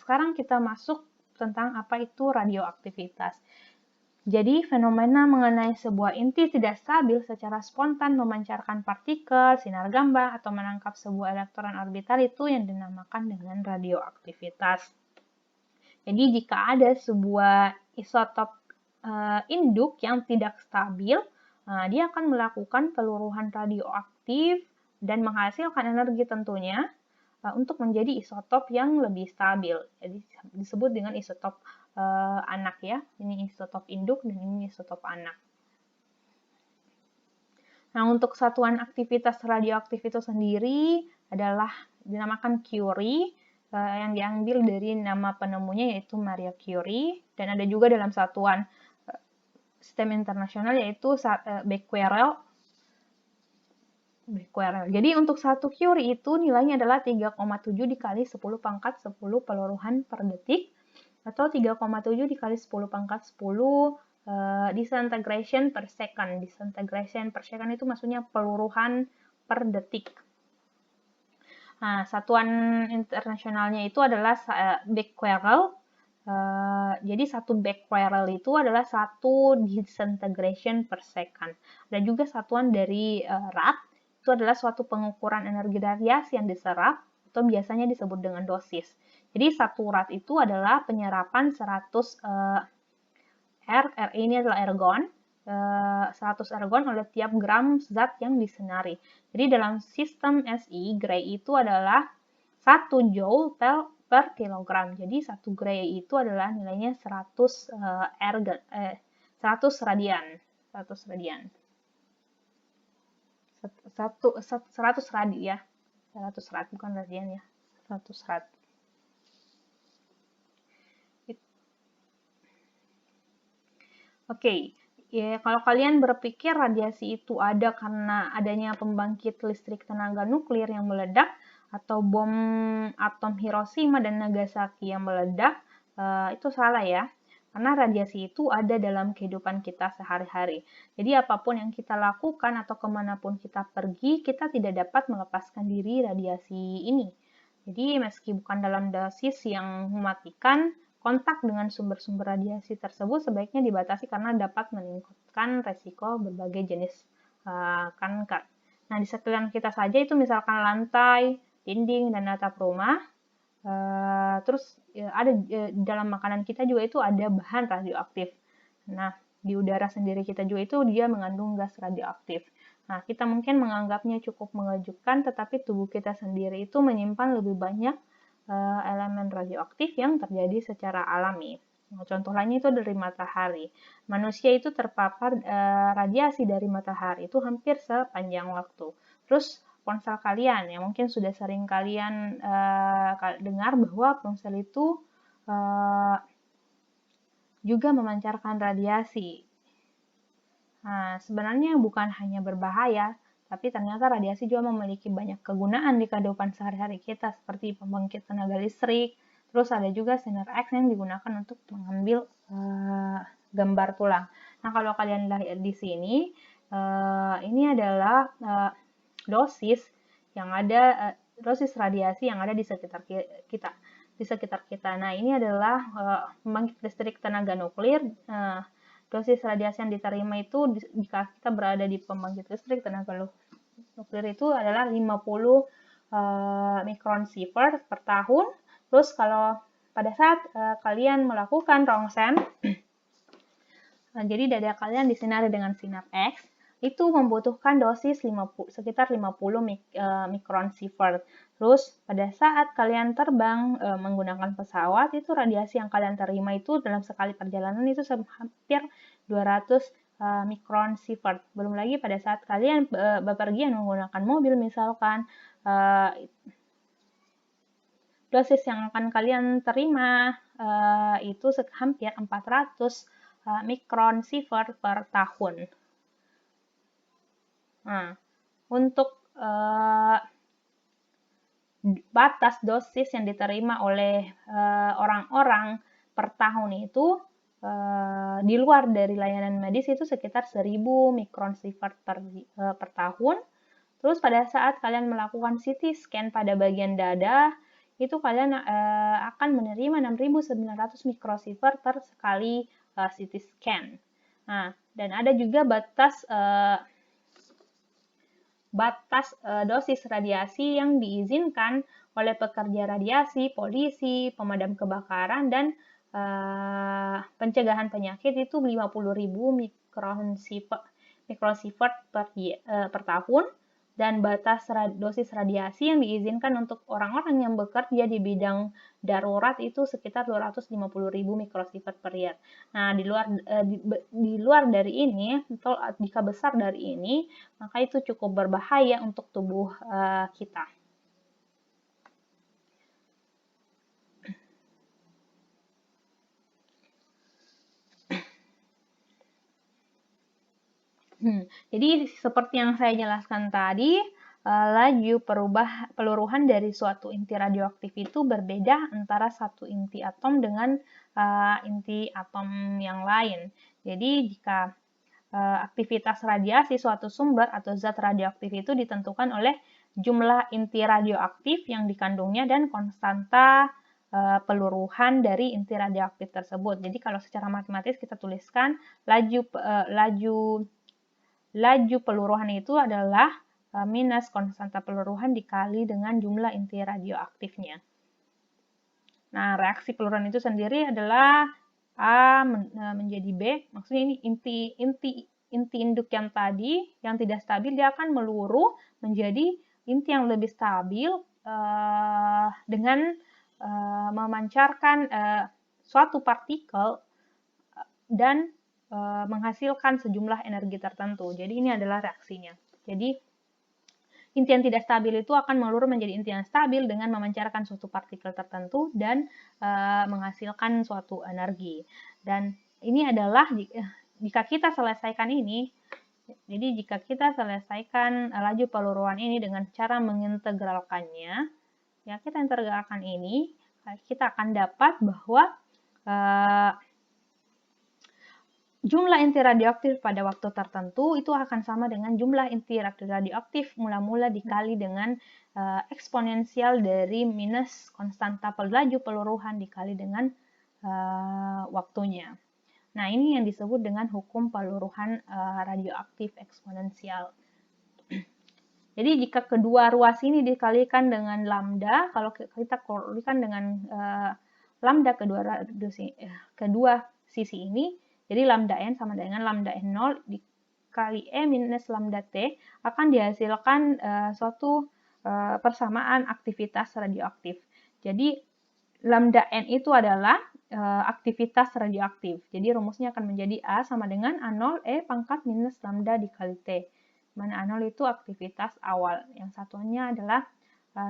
sekarang kita masuk tentang apa itu radioaktivitas. Jadi, fenomena mengenai sebuah inti tidak stabil secara spontan memancarkan partikel, sinar gamma, atau menangkap sebuah elektron orbital itu yang dinamakan dengan radioaktivitas. Jadi, jika ada sebuah isotop induk yang tidak stabil, dia akan melakukan peluruhan radioaktif dan menghasilkan energi tentunya untuk menjadi isotop yang lebih stabil. Jadi disebut dengan isotop anak ya. Ini isotop induk dan ini isotop anak. Nah, untuk satuan aktivitas radioaktif itu sendiri adalah dinamakan Curie, yang diambil dari nama penemunya yaitu Maria Curie, dan ada juga dalam satuan sistem internasional yaitu Becquerel. Jadi untuk 1 Curie itu nilainya adalah 3,7 dikali 10 pangkat 10 peluruhan per detik atau 3,7 dikali 10 pangkat 10 disintegration per second. Disintegration per second itu maksudnya peluruhan per detik. Nah, satuan internasionalnya itu adalah Becquerel. Jadi 1 Becquerel itu adalah 1 disintegration per second. Ada juga satuan dari Rad. Itu adalah suatu pengukuran energi radiasi yang diserap atau biasanya disebut dengan dosis. Jadi 1 rad itu adalah penyerapan 100 ini adalah argon, 100 argon oleh tiap gram zat yang disinari. Jadi dalam sistem SI, Gray itu adalah 1 joule per kilogram. Jadi 1 Gray itu adalah nilainya 100 radian. 100 radian. 100 rad ya. 100 rad bukan radian ya. 100 rad. Oke, ya kalau kalian berpikir radiasi itu ada karena adanya pembangkit listrik tenaga nuklir yang meledak atau bom atom Hiroshima dan Nagasaki yang meledak, itu salah ya. Karena radiasi itu ada dalam kehidupan kita sehari-hari. Jadi apapun yang kita lakukan atau kemanapun kita pergi, kita tidak dapat melepaskan diri radiasi ini. Jadi meski bukan dalam dosis yang mematikan, kontak dengan sumber-sumber radiasi tersebut sebaiknya dibatasi karena dapat meningkatkan resiko berbagai jenis kanker. Nah, di sekeliling kita saja itu misalkan lantai, dinding, dan atap rumah. Terus ada dalam makanan kita juga itu ada bahan radioaktif. Nah, di udara sendiri kita juga itu dia mengandung gas radioaktif. Nah, kita mungkin menganggapnya cukup mengejutkan, tetapi tubuh kita sendiri itu menyimpan lebih banyak elemen radioaktif yang terjadi secara alami. Nah, contoh lainnya itu dari matahari. Manusia itu terpapar radiasi dari matahari itu hampir sepanjang waktu. Terus ponsel kalian, yang mungkin sudah sering kalian dengar bahwa ponsel itu juga memancarkan radiasi. Nah, sebenarnya bukan hanya berbahaya, tapi ternyata radiasi juga memiliki banyak kegunaan di kehidupan sehari-hari kita, seperti pembangkit tenaga listrik. Terus ada juga sinar X yang digunakan untuk mengambil gambar tulang. Nah, kalau kalian lihat di sini, ini adalah dosis yang ada, dosis radiasi yang ada di sekitar kita. Nah, ini adalah pembangkit listrik tenaga nuklir. Dosis radiasi yang diterima itu jika kita berada di pembangkit listrik tenaga nuklir itu adalah 50 mikrosievert per tahun. Terus kalau pada saat kalian melakukan rongsen, jadi dada kalian disinari dengan sinar X, itu membutuhkan dosis sekitar 50 mikrosievert. Terus pada saat kalian terbang menggunakan pesawat, itu radiasi yang kalian terima itu dalam sekali perjalanan itu hampir 200 mikrosievert. Belum lagi pada saat kalian bepergian menggunakan mobil misalkan, dosis yang akan kalian terima itu hampir 400 mikrosievert per tahun. Nah, untuk batas dosis yang diterima oleh orang-orang per tahun itu di luar dari layanan medis itu sekitar 1000 mikrosievert per tahun. Terus pada saat kalian melakukan CT scan pada bagian dada, itu kalian akan menerima 6.900 mikrosievert per sekali CT scan. Nah, dan ada juga batas dosis radiasi yang diizinkan oleh pekerja radiasi, polisi, pemadam kebakaran, dan pencegahan penyakit itu 50.000 mikrosievert per tahun, dan batas dosis radiasi yang diizinkan untuk orang-orang yang bekerja di bidang darurat itu sekitar 250.000 mikrosievert per year. Nah, di luar dari ini, atau jika besar dari ini, maka itu cukup berbahaya untuk tubuh kita. Jadi seperti yang saya jelaskan tadi, laju peluruhan dari suatu inti radioaktif itu berbeda antara satu inti atom dengan inti atom yang lain. Jadi jika aktivitas radiasi suatu sumber atau zat radioaktif itu ditentukan oleh jumlah inti radioaktif yang dikandungnya dan konstanta peluruhan dari inti radioaktif tersebut. Jadi kalau secara matematis kita tuliskan laju peluruhan itu adalah minus konstanta peluruhan dikali dengan jumlah inti radioaktifnya. Nah, reaksi peluruhan itu sendiri adalah A menjadi B, maksudnya ini inti induk yang tadi yang tidak stabil, dia akan meluruh menjadi inti yang lebih stabil dengan memancarkan suatu partikel dan menghasilkan sejumlah energi tertentu. Jadi ini adalah reaksinya. Jadi inti yang tidak stabil itu akan meluruh menjadi inti yang stabil dengan memancarkan suatu partikel tertentu dan menghasilkan suatu energi. Dan ini adalah jika kita selesaikan ini, jadi jika kita selesaikan laju peluruhan ini dengan cara mengintegralkannya, ya kita integralkan ini, kita akan dapat bahwa jumlah inti radioaktif pada waktu tertentu itu akan sama dengan jumlah inti radioaktif mula-mula dikali dengan eksponensial dari minus konstanta laju peluruhan dikali dengan waktunya. Nah, ini yang disebut dengan hukum peluruhan radioaktif eksponensial. Jadi jika kedua ruas ini dikalikan dengan lambda, kalau kita kalikan dengan lambda kedua sisi ini, jadi lambda n sama dengan lambda n0 dikali E minus lambda T akan dihasilkan suatu persamaan aktivitas radioaktif. Jadi lambda n itu adalah aktivitas radioaktif. Jadi rumusnya akan menjadi A sama dengan A0 E pangkat minus lambda dikali T. Mana A0 itu aktivitas awal. Yang satunya adalah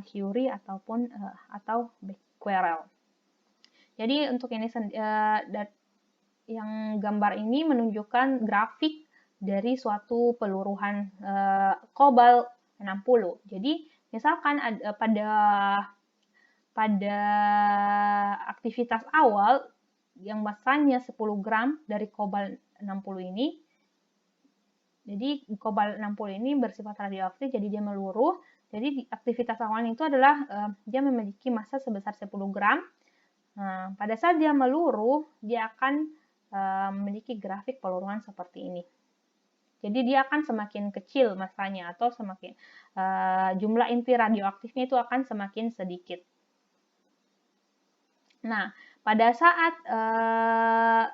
Curie atau Becquerel. Jadi untuk ini yang gambar ini menunjukkan grafik dari suatu peluruhan kobalt 60. Jadi misalkan pada aktivitas awal yang masanya 10 gram dari kobalt 60 ini, jadi kobalt 60 ini bersifat radioaktif, jadi dia meluruh. Jadi aktivitas awalnya itu adalah dia memiliki massa sebesar 10 gram. Nah, pada saat dia meluruh, dia akan memiliki grafik peluruhan seperti ini. Jadi dia akan semakin kecil massanya atau semakin jumlah inti radioaktifnya itu akan semakin sedikit. Nah, pada saat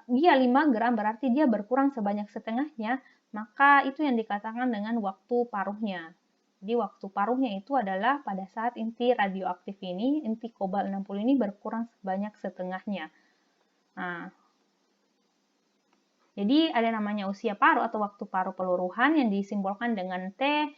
dia 5 gram berarti dia berkurang sebanyak setengahnya, maka itu yang dikatakan dengan waktu paruhnya. Jadi waktu paruhnya itu adalah pada saat inti radioaktif ini, inti kobalt 60 ini berkurang sebanyak setengahnya. Nah, jadi ada namanya usia paruh atau waktu paruh peluruhan yang disimbolkan dengan T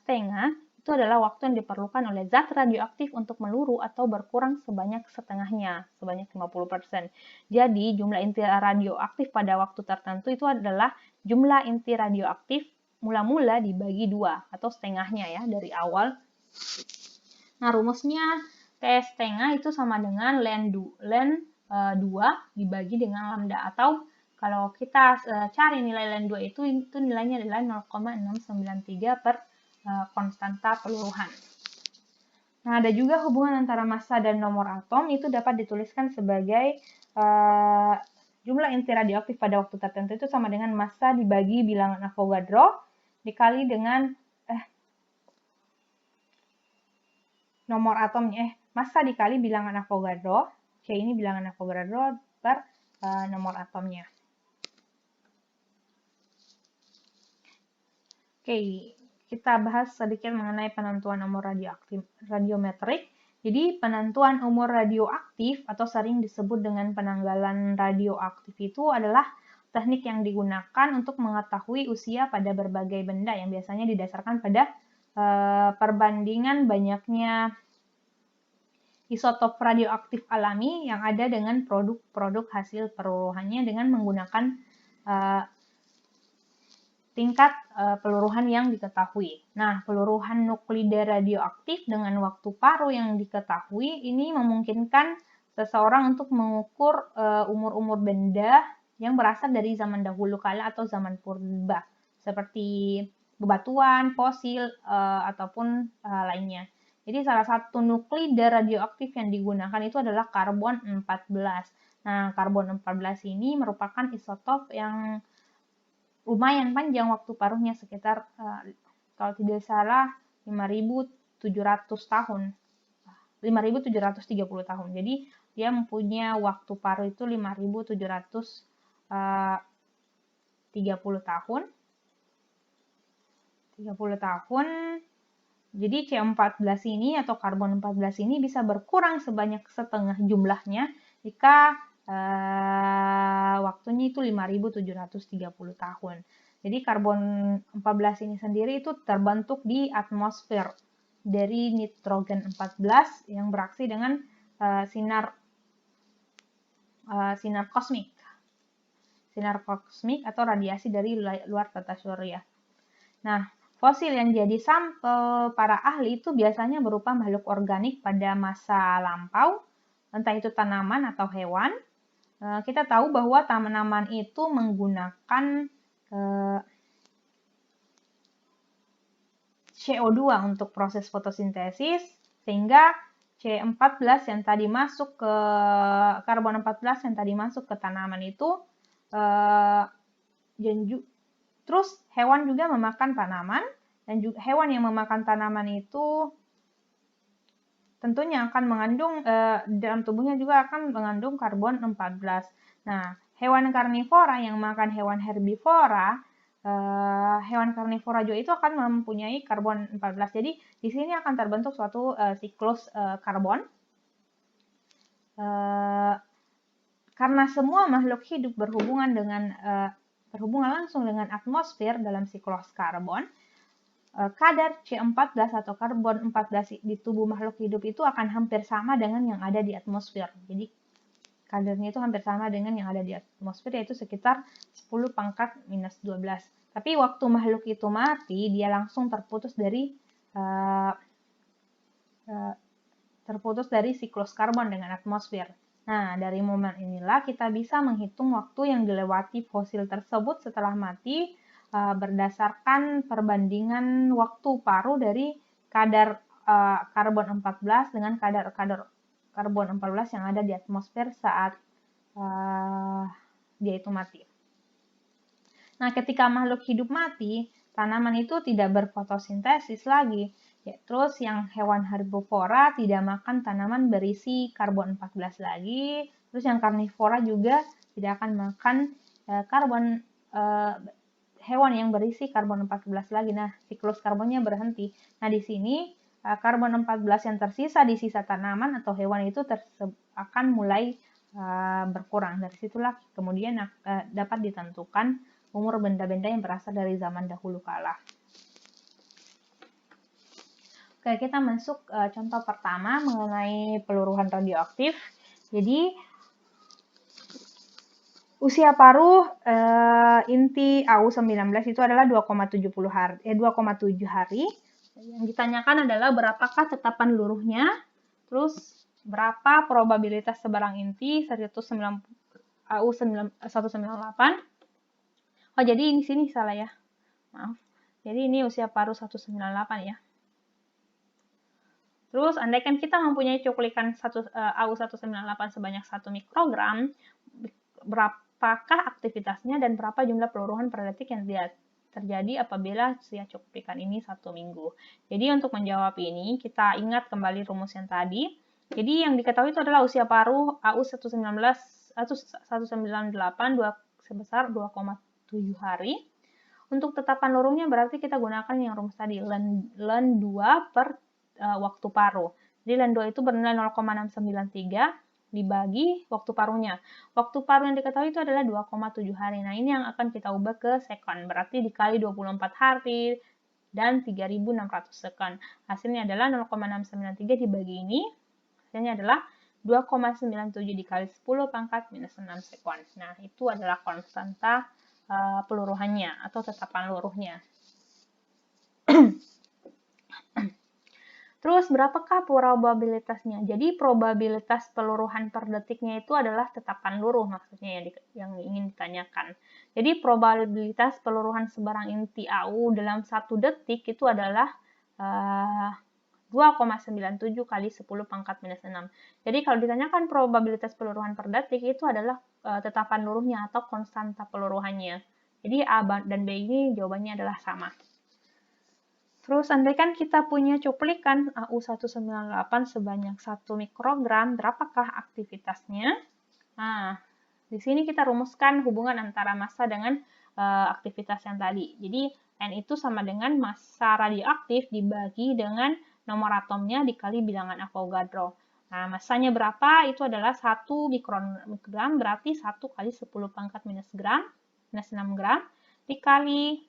setengah. Itu adalah waktu yang diperlukan oleh zat radioaktif untuk meluruh atau berkurang sebanyak setengahnya, sebanyak 50%. Jadi jumlah inti radioaktif pada waktu tertentu itu adalah jumlah inti radioaktif mula-mula dibagi 2 atau setengahnya ya dari awal. Nah, rumusnya T setengah itu sama dengan ln 2 dibagi dengan lambda, atau kalau kita cari nilai ln 2 itu nilainya adalah 0,693 per konstanta peluruhan. Nah, ada juga hubungan antara massa dan nomor atom, itu dapat dituliskan sebagai jumlah inti radioaktif pada waktu tertentu itu sama dengan massa dibagi bilangan Avogadro dikali dengan nomor atomnya, massa dikali bilangan Avogadro, C ini bilangan Avogadro per nomor atomnya. Oke, kita bahas sedikit mengenai penentuan umur radiometrik. Jadi penentuan umur radioaktif atau sering disebut dengan penanggalan radioaktif itu adalah teknik yang digunakan untuk mengetahui usia pada berbagai benda yang biasanya didasarkan pada perbandingan banyaknya isotop radioaktif alami yang ada dengan produk-produk hasil peruruhannya dengan menggunakan tingkat peluruhan yang diketahui. Nah, peluruhan nuklida radioaktif dengan waktu paruh yang diketahui ini memungkinkan seseorang untuk mengukur umur-umur benda yang berasal dari zaman dahulu kala atau zaman purba, seperti bebatuan, fosil, ataupun lainnya. Jadi salah satu nuklida radioaktif yang digunakan itu adalah karbon 14. Nah, karbon 14 ini merupakan isotop yang lumayan panjang waktu paruhnya, sekitar kalau tidak salah 5.700 tahun. 5.730 tahun. Jadi dia mempunyai waktu paruh itu 5.730 tahun. 30 tahun. Jadi C14 ini atau karbon 14 ini bisa berkurang sebanyak setengah jumlahnya jika waktunya itu 5.730 tahun. Jadi karbon 14 ini sendiri itu terbentuk di atmosfer dari nitrogen 14 yang bereaksi dengan sinar kosmik. Sinar kosmik atau radiasi dari luar tata surya. Nah, fosil yang jadi sampel para ahli itu biasanya berupa makhluk organik pada masa lampau, entah itu tanaman atau hewan. Kita tahu bahwa tanaman itu menggunakan CO2 untuk proses fotosintesis, sehingga C14 yang tadi masuk ke karbon 14 yang tadi masuk ke tanaman itu terus hewan juga memakan tanaman, dan juga hewan yang memakan tanaman itu tentunya akan mengandung dalam tubuhnya juga akan mengandung karbon 14. Nah, hewan karnivora yang makan hewan herbivora, hewan karnivora juga itu akan mempunyai karbon 14. Jadi di sini akan terbentuk suatu siklus karbon. Karena semua makhluk hidup berhubungan langsung dengan atmosfer dalam siklus karbon, kadar C14 atau karbon 14 di tubuh makhluk hidup itu akan hampir sama dengan yang ada di atmosfer. Jadi kadarnya itu hampir sama dengan yang ada di atmosfer, yaitu sekitar 10⁻⁻12. Tapi waktu makhluk itu mati, dia langsung terputus dari siklus karbon dengan atmosfer. Nah, dari momen inilah kita bisa menghitung waktu yang dilewati fosil tersebut setelah mati berdasarkan perbandingan waktu paruh dari kadar karbon 14 dengan kadar karbon 14 yang ada di atmosfer saat dia itu mati. Nah, ketika makhluk hidup mati, tanaman itu tidak berfotosintesis lagi. Ya, terus yang hewan herbivora tidak makan tanaman berisi karbon 14 lagi. Terus yang karnivora juga tidak akan makan hewan yang berisi karbon 14 lagi. Nah, siklus karbonnya berhenti. Nah, di sini karbon 14 yang tersisa di sisa tanaman atau hewan itu akan mulai berkurang. Dari situlah kemudian dapat ditentukan umur benda-benda yang berasal dari zaman dahulu kala. Oke, kita masuk contoh pertama mengenai peluruhan radioaktif. Jadi usia paruh inti AU19 itu adalah 2,7 hari. Yang ditanyakan adalah berapakah tetapan luruhnya, terus berapa probabilitas sebarang inti AU198. Oh, jadi di sini salah ya. Maaf. Jadi ini usia paruh 198 ya. Terus andaikan kita mempunyai cuplikan AU198 sebanyak 1 mikrogram, berapakah aktivitasnya dan berapa jumlah peluruhan per detik yang terjadi apabila usia cuplikan ini 1 minggu. Jadi untuk menjawab ini, kita ingat kembali rumus yang tadi. Jadi yang diketahui itu adalah usia paruh AU198 sebesar 2,7 hari. Untuk tetapan lurungnya berarti kita gunakan yang rumus tadi, ln 2 per waktu paruh. Jadi ln 2 itu bernilai 0,693 dibagi waktu paruhnya. Waktu paruh yang diketahui itu adalah 2,7 hari. Nah, ini yang akan kita ubah ke sekon. Berarti dikali 24 hari dan 3.600 sekon. Hasilnya adalah 0,693 dibagi ini. Hasilnya adalah 2,97 dikali 10 pangkat minus 6 sekon. Nah, itu adalah konstanta peluruhannya atau tetapan luruhnya. Terus berapakah probabilitasnya? Jadi probabilitas peluruhan per detiknya itu adalah tetapan luruh maksudnya yang ingin ditanyakan. Jadi probabilitas peluruhan sebarang inti AU dalam 1 detik itu adalah 2,97 kali 10 pangkat minus 6. Jadi kalau ditanyakan probabilitas peluruhan per detik itu adalah tetapan luruhnya atau konstanta peluruhannya. Jadi A dan B ini jawabannya adalah sama. Terus andaikan kita punya cuplikan AU198 sebanyak 1 mikrogram, berapakah aktivitasnya? Nah, di sini kita rumuskan hubungan antara massa dengan aktivitas yang tadi. Jadi N itu sama dengan massa radioaktif dibagi dengan nomor atomnya dikali bilangan Avogadro. Nah, massanya berapa? Itu adalah 1 mikrogram, berarti 1 kali 10 pangkat minus 6 gram, dikali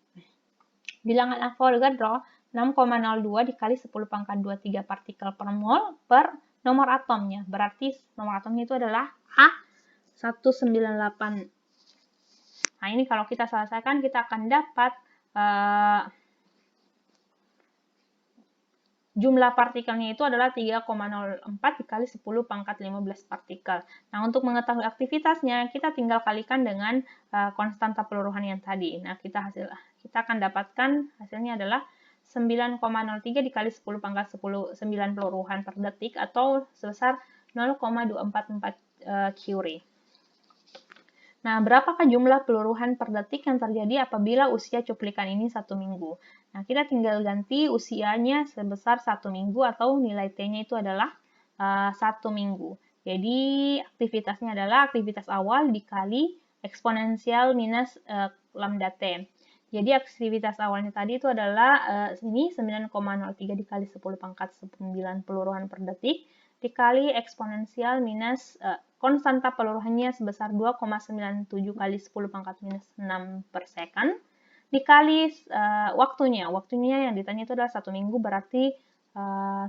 bilangan Avogadro, 6,02 dikali 10 pangkat 23 partikel per mol per nomor atomnya. Berarti nomor atomnya itu adalah A198. Nah, ini kalau kita selesaikan, kita akan dapat jumlah partikelnya itu adalah 3,04 dikali 10 pangkat 15 partikel. Nah, untuk mengetahui aktivitasnya, kita tinggal kalikan dengan konstanta peluruhan yang tadi. Nah, kita akan dapatkan hasilnya adalah 9,03 dikali 10 pangkat 9 peluruhan per detik atau sebesar 0,244 Curie. Nah, berapakah jumlah peluruhan per detik yang terjadi apabila usia cuplikan ini 1 minggu? Nah, kita tinggal ganti usianya sebesar 1 minggu atau nilai T-nya itu adalah 1 minggu. Jadi, aktivitasnya adalah aktivitas awal dikali eksponensial minus lambda T. Jadi, aktivitas awalnya tadi itu adalah ini 9,03 dikali 10 pangkat 9 peluruhan per detik dikali eksponensial minus konstanta peluruhannya sebesar 2,97 kali 10 pangkat minus 6 per second dikali waktunya. Waktunya yang ditanya itu adalah 1 minggu, berarti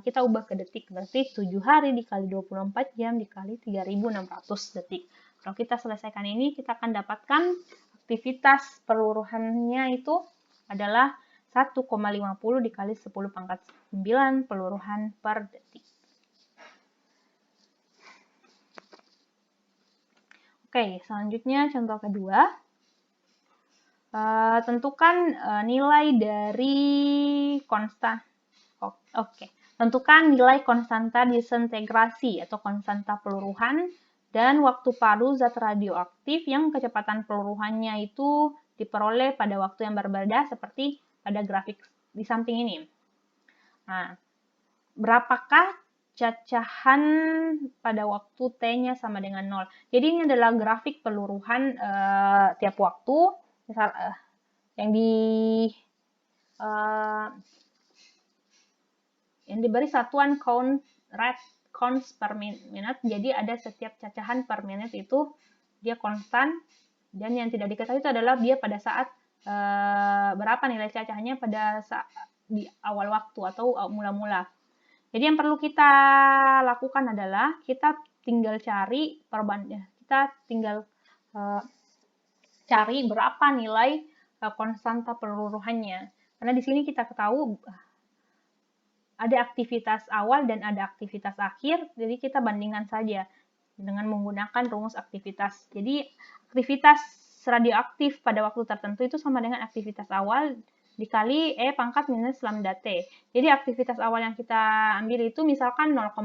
kita ubah ke detik. Berarti 7 hari dikali 24 jam dikali 3.600 detik. Kalau kita selesaikan ini, kita akan dapatkan aktivitas peluruhannya itu adalah 1,50 dikali 10 pangkat 9 peluruhan per detik. Oke, selanjutnya contoh kedua. Tentukan nilai dari konstan. Tentukan nilai konstanta disintegrasi atau konstanta peluruhan dan waktu paruh zat radioaktif yang kecepatan peluruhannya itu diperoleh pada waktu yang berbeda seperti pada grafik di samping ini. Nah, berapakah cacahan pada waktu T-nya sama dengan 0. Jadi ini adalah grafik peluruhan tiap waktu. Misal yang diberi satuan counts per minute. Jadi ada setiap cacahan per menit itu dia konstan, dan yang tidak diketahui itu adalah dia pada saat berapa nilai cacahannya pada saat di awal waktu atau mula-mula. Jadi yang perlu kita lakukan adalah kita tinggal cari cari berapa nilai konstanta peluruhannya. Karena di sini kita ketahui ada aktivitas awal dan ada aktivitas akhir, jadi kita bandingkan saja dengan menggunakan rumus aktivitas. Jadi aktivitas radioaktif pada waktu tertentu itu sama dengan aktivitas awal dikali E pangkat minus lambda T. Jadi aktivitas awal yang kita ambil itu misalkan 0,5.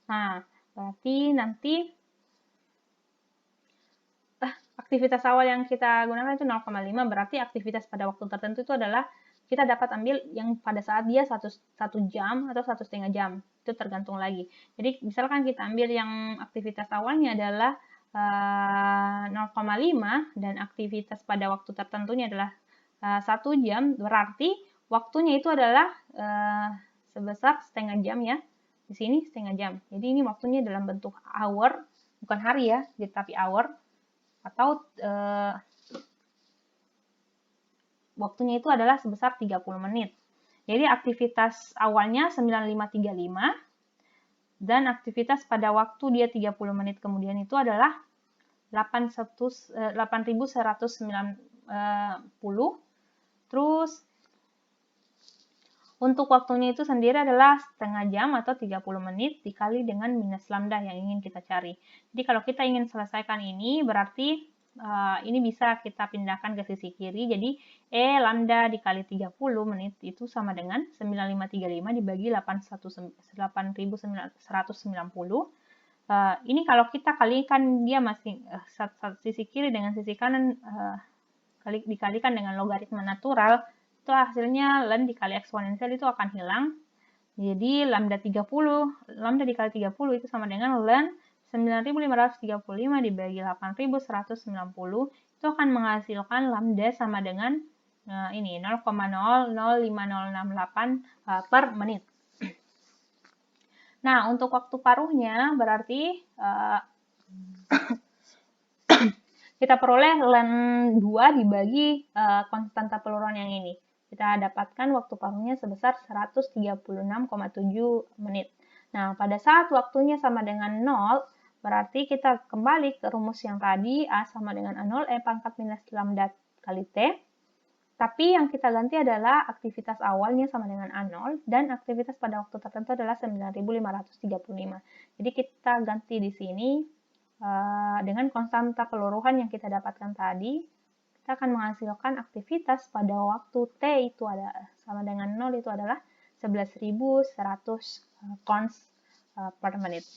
Nah, berarti nanti aktivitas awal yang kita gunakan itu 0,5, berarti aktivitas pada waktu tertentu itu adalah kita dapat ambil yang pada saat dia 1 jam atau 1,5 jam. Itu tergantung lagi. Jadi misalkan kita ambil yang aktivitas awalnya adalah 0,5 dan aktivitas pada waktu tertentunya adalah 1 jam, berarti waktunya itu adalah sebesar setengah jam ya. Di sini setengah jam. Jadi ini waktunya dalam bentuk hour, bukan hari ya, tapi hour. Atau waktunya itu adalah sebesar 30 menit. Jadi aktivitas awalnya 9535 dan aktivitas pada waktu dia 30 menit kemudian itu adalah 8190. Terus untuk waktunya itu sendiri adalah setengah jam atau 30 menit dikali dengan minus lambda yang ingin kita cari. Jadi kalau kita ingin selesaikan ini berarti ini bisa kita pindahkan ke sisi kiri. Jadi E lambda dikali 30 menit itu sama dengan 9535 dibagi 8190. Ini kalau kita kalikan dia masih sisi kiri dengan sisi kanan dikalikan dengan logaritma natural, itu hasilnya ln dikali eksponensial itu akan hilang. Jadi lambda dikali 30 itu sama dengan ln 9535 dibagi 8190, itu akan menghasilkan lambda sama dengan ini 0,005068 per menit. Nah, untuk waktu paruhnya berarti kita peroleh ln 2 dibagi konstanta peluruhan yang ini. Kita dapatkan waktu paruhnya sebesar 136,7 menit. Nah, pada saat waktunya sama dengan 0, berarti kita kembali ke rumus yang tadi, A sama dengan A0, E pangkat minus lambda kali T. Tapi yang kita ganti adalah aktivitas awalnya sama dengan A0, dan aktivitas pada waktu tertentu adalah 9535. Jadi kita ganti di sini, dengan konstanta peluruhan yang kita dapatkan tadi, kita akan menghasilkan aktivitas pada waktu T itu ada sama dengan 0 itu adalah 11.100 cons per menit.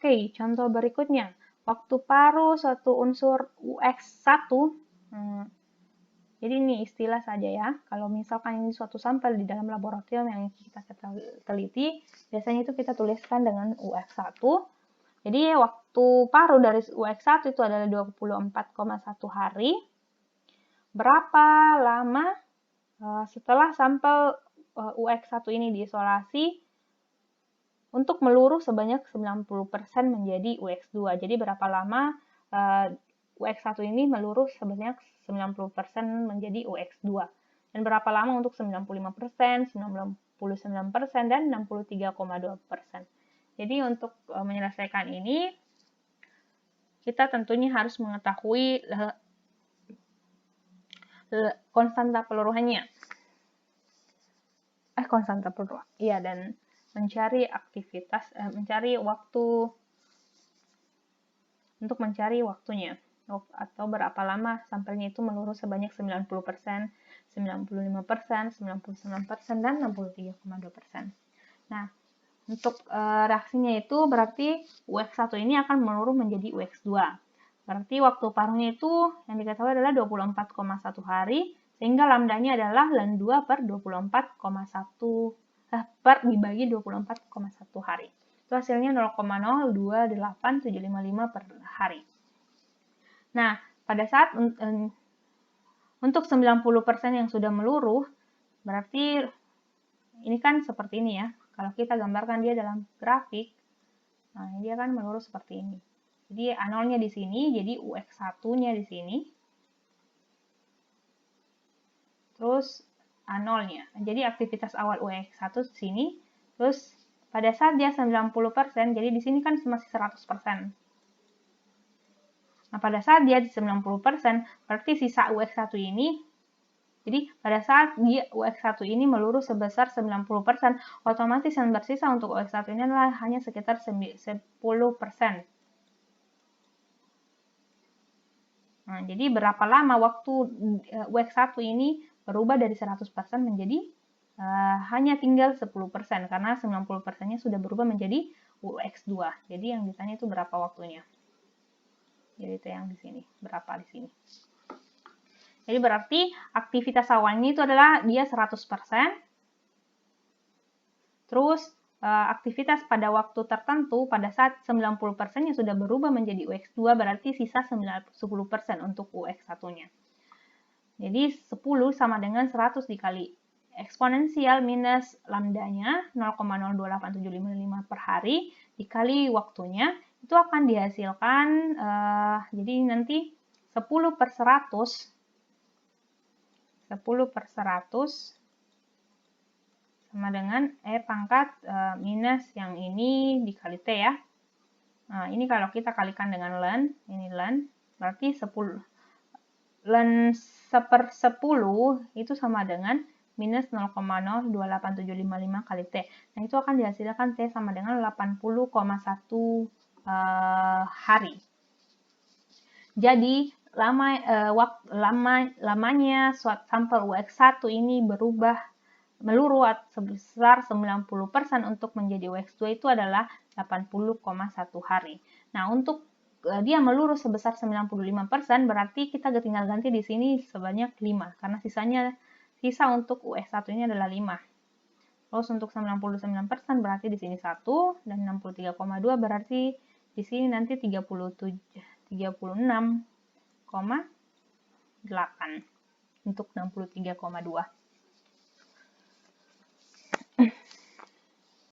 Oke, contoh berikutnya. Waktu paruh suatu unsur UX1, jadi ini istilah saja ya. Kalau misalkan ini suatu sampel di dalam laboratorium yang kita teliti, biasanya itu kita tuliskan dengan UX1. Jadi waktu paruh dari UX1 itu adalah 24,1 hari. Berapa lama setelah sampel UX1 ini diisolasi untuk meluruh sebanyak 90% menjadi UX2. Jadi berapa lama UX1 ini meluruh sebanyak 90% menjadi UX2. Dan berapa lama untuk 95%, 99%, dan 63,2%. Jadi untuk menyelesaikan ini, kita tentunya harus mengetahui konstanta peluruhannya. Konstanta peluruhan. Iya, dan mencari aktivitas, mencari waktu, untuk mencari waktunya. Atau berapa lama sampelnya itu meluruh sebanyak 90%, 95%, 99%, dan 63,2%. Nah, untuk reaksinya itu berarti UX1 ini akan meluruh menjadi UX2. Berarti waktu paruhnya itu yang diketahui adalah 24,1 hari, sehingga lambdanya adalah ln 2 per 24,1 dibagi 24,1 hari. Itu hasilnya 0,028755 per hari. Nah, pada saat untuk 90% yang sudah meluruh, berarti ini kan seperti ini ya. Kalau kita gambarkan dia dalam grafik, nah dia kan meluruh seperti ini. Jadi A0-nya di sini, jadi UX1-nya di sini. Terus A0-nya. Jadi aktivitas awal UX1 di sini. Terus pada saat dia 90%, jadi di sini kan masih 100%. Nah, pada saat dia 90%, berarti sisa UX1 ini, jadi pada saat dia UX1 ini meluruh sebesar 90%, otomatis yang bersisa untuk UX1 ini adalah hanya sekitar 10%. Nah, jadi berapa lama waktu UX1 ini berubah dari 100% menjadi hanya tinggal 10% karena 90%-nya sudah berubah menjadi UX2. Jadi yang ditanya itu berapa waktunya. Jadi itu yang di sini, berapa di sini. Jadi berarti aktivitas awalnya itu adalah dia 100%. Terus aktivitas pada waktu tertentu pada saat 90%-nya sudah berubah menjadi UX2 berarti sisa 10% untuk UX1-nya. Jadi 10 sama dengan 100 dikali eksponensial minus lambdanya 0,028755 per hari dikali waktunya itu akan dihasilkan jadi nanti 10 per 100 sama dengan E pangkat minus yang ini dikali T ya. Nah, ini kalau kita kalikan dengan ln, ini ln, berarti 10. Ln 1/10 itu sama dengan minus 0,028755 kali T. Nah, itu akan dihasilkan T sama dengan 80,1 hari. Jadi, lamanya sampel UX1 ini meluruh sebesar 90% untuk menjadi UX2 itu adalah 80,1 hari. Nah, untuk dia meluruh sebesar 95% berarti kita tinggal ganti di sini sebanyak 5 karena sisa untuk UX1 ini adalah 5. Terus untuk 99% berarti di sini 1 dan 63,2 berarti di sini nanti 36,8 untuk 63,2.